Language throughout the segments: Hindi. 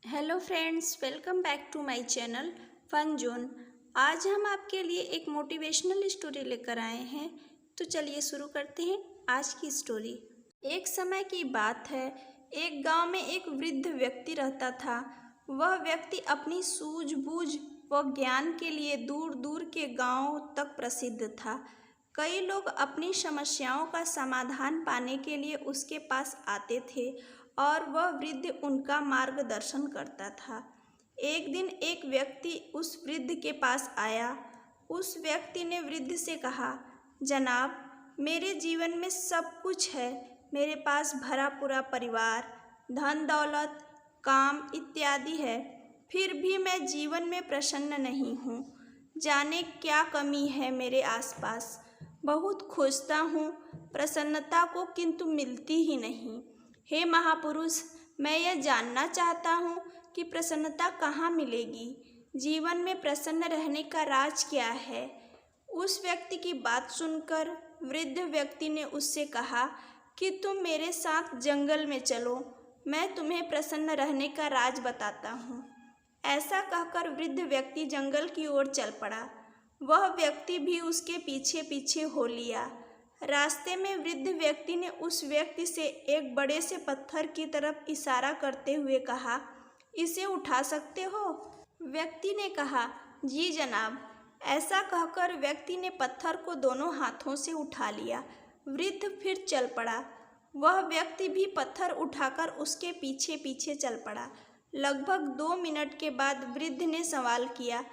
Hello friends, welcome back to my channel fun zone. आज हम आपके लिए एक मोटिवेशनल स्टोरी लेकर आए हैं। तो चलिए शुरू करते हैं आज की स्टोरी। एक समय की बात है, एक गांव में एक वृद्ध व्यक्ति रहता था। वह व्यक्ति अपनी सूझबूझ व ज्ञान के लिए दूर दूर के गांवों तक प्रसिद्ध था। कई लोग अपनी समस्याओं का समाधान पाने के लिए उसके पास आते थे और वह वृद्ध उनका मार्गदर्शन करता था। एक दिन एक व्यक्ति उस वृद्ध के पास आया। उस व्यक्ति ने वृद्ध से कहा, जनाब, मेरे जीवन में सब कुछ है। मेरे पास भरा पूरा परिवार, धन दौलत, काम इत्यादि है, फिर भी मैं जीवन में प्रसन्न नहीं हूँ। जाने क्या कमी है मेरे आसपास। बहुत खोजता हूँ प्रसन्नता को, किंतु मिलती ही नहीं। हे महापुरुष, मैं यह जानना चाहता हूँ कि प्रसन्नता कहाँ मिलेगी। जीवन में प्रसन्न रहने का राज क्या है। उस व्यक्ति की बात सुनकर वृद्ध व्यक्ति ने उससे कहा कि तुम मेरे साथ जंगल में चलो, मैं तुम्हें प्रसन्न रहने का राज बताता हूँ। ऐसा कहकर वृद्ध व्यक्ति जंगल की ओर चल पड़ा। वह व्यक्ति भी उसके पीछे पीछे हो लिया। रास्ते में वृद्ध व्यक्ति ने उस व्यक्ति से एक बड़े से पत्थर की तरफ इशारा करते हुए कहा, इसे उठा सकते हो? व्यक्ति ने कहा, जी जनाब। ऐसा कहकर व्यक्ति ने पत्थर को दोनों हाथों से उठा लिया। वृद्ध फिर चल पड़ा। वह व्यक्ति भी पत्थर उठाकर उसके पीछे पीछे चल पड़ा। लगभग 2 मिनट के बाद वृद्ध ने सवाल किया,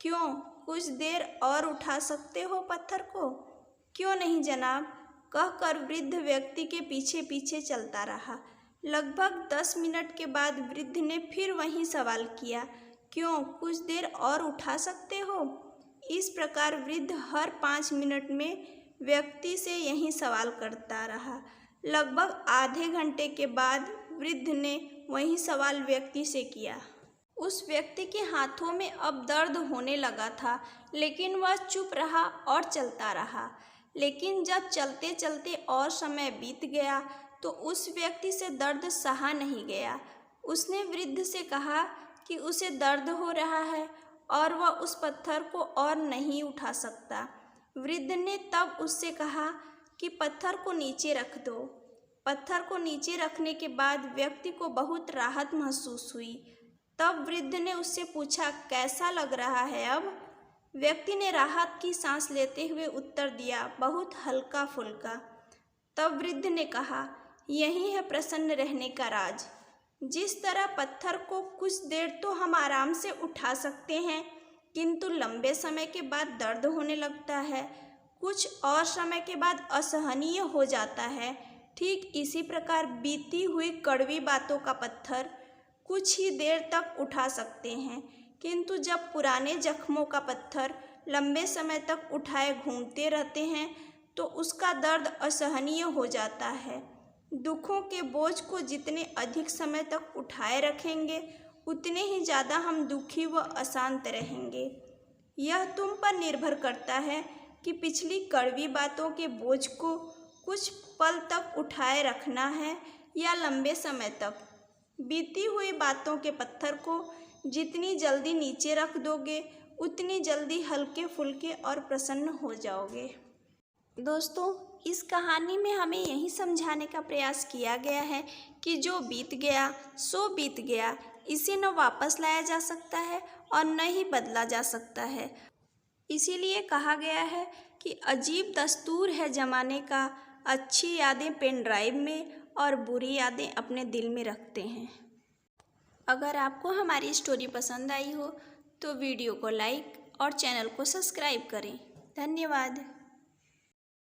क्यों, कुछ देर और उठा सकते हो पत्थर को? क्यों नहीं जनाब, कहकर वृद्ध व्यक्ति के पीछे पीछे चलता रहा। लगभग 10 मिनट के बाद वृद्ध ने फिर वही सवाल किया, क्यों, कुछ देर और उठा सकते हो? इस प्रकार वृद्ध हर 5 मिनट में व्यक्ति से यही सवाल करता रहा। लगभग आधे घंटे के बाद वृद्ध ने वही सवाल व्यक्ति से किया। उस व्यक्ति के हाथों में अब दर्द होने लगा था, लेकिन वह चुप रहा और चलता रहा। लेकिन जब चलते चलते और समय बीत गया तो उस व्यक्ति से दर्द सहा नहीं गया। उसने वृद्ध से कहा कि उसे दर्द हो रहा है और वह उस पत्थर को और नहीं उठा सकता। वृद्ध ने तब उससे कहा कि पत्थर को नीचे रख दो। पत्थर को नीचे रखने के बाद व्यक्ति को बहुत राहत महसूस हुई। तब वृद्ध ने उससे पूछा, कैसा लग रहा है अब? व्यक्ति ने राहत की सांस लेते हुए उत्तर दिया, बहुत हल्का फुल्का। तब वृद्ध ने कहा, यही है प्रसन्न रहने का राज। जिस तरह पत्थर को कुछ देर तो हम आराम से उठा सकते हैं, किंतु लंबे समय के बाद दर्द होने लगता है, कुछ और समय के बाद असहनीय हो जाता है, ठीक इसी प्रकार बीती हुई कड़वी बातों का पत्थर कुछ ही देर तक उठा सकते हैं, किंतु जब पुराने जख्मों का पत्थर लंबे समय तक उठाए घूमते रहते हैं तो उसका दर्द असहनीय हो जाता है। दुखों के बोझ को जितने अधिक समय तक उठाए रखेंगे, उतने ही ज़्यादा हम दुखी व अशांत रहेंगे। यह तुम पर निर्भर करता है कि पिछली कड़वी बातों के बोझ को कुछ पल तक उठाए रखना है या लंबे समय तक। बीती हुई बातों के पत्थर को जितनी जल्दी नीचे रख दोगे, उतनी जल्दी हल्के फुल्के और प्रसन्न हो जाओगे। दोस्तों, इस कहानी में हमें यही समझाने का प्रयास किया गया है कि जो बीत गया सो बीत गया, इसे न वापस लाया जा सकता है और न ही बदला जा सकता है। इसीलिए कहा गया है कि अजीब दस्तूर है ज़माने का, अच्छी यादें पेन ड्राइव में और बुरी यादें अपने दिल में रखते हैं। अगर आपको हमारी स्टोरी पसंद आई हो तो वीडियो को लाइक और चैनल को सब्सक्राइब करें। धन्यवाद।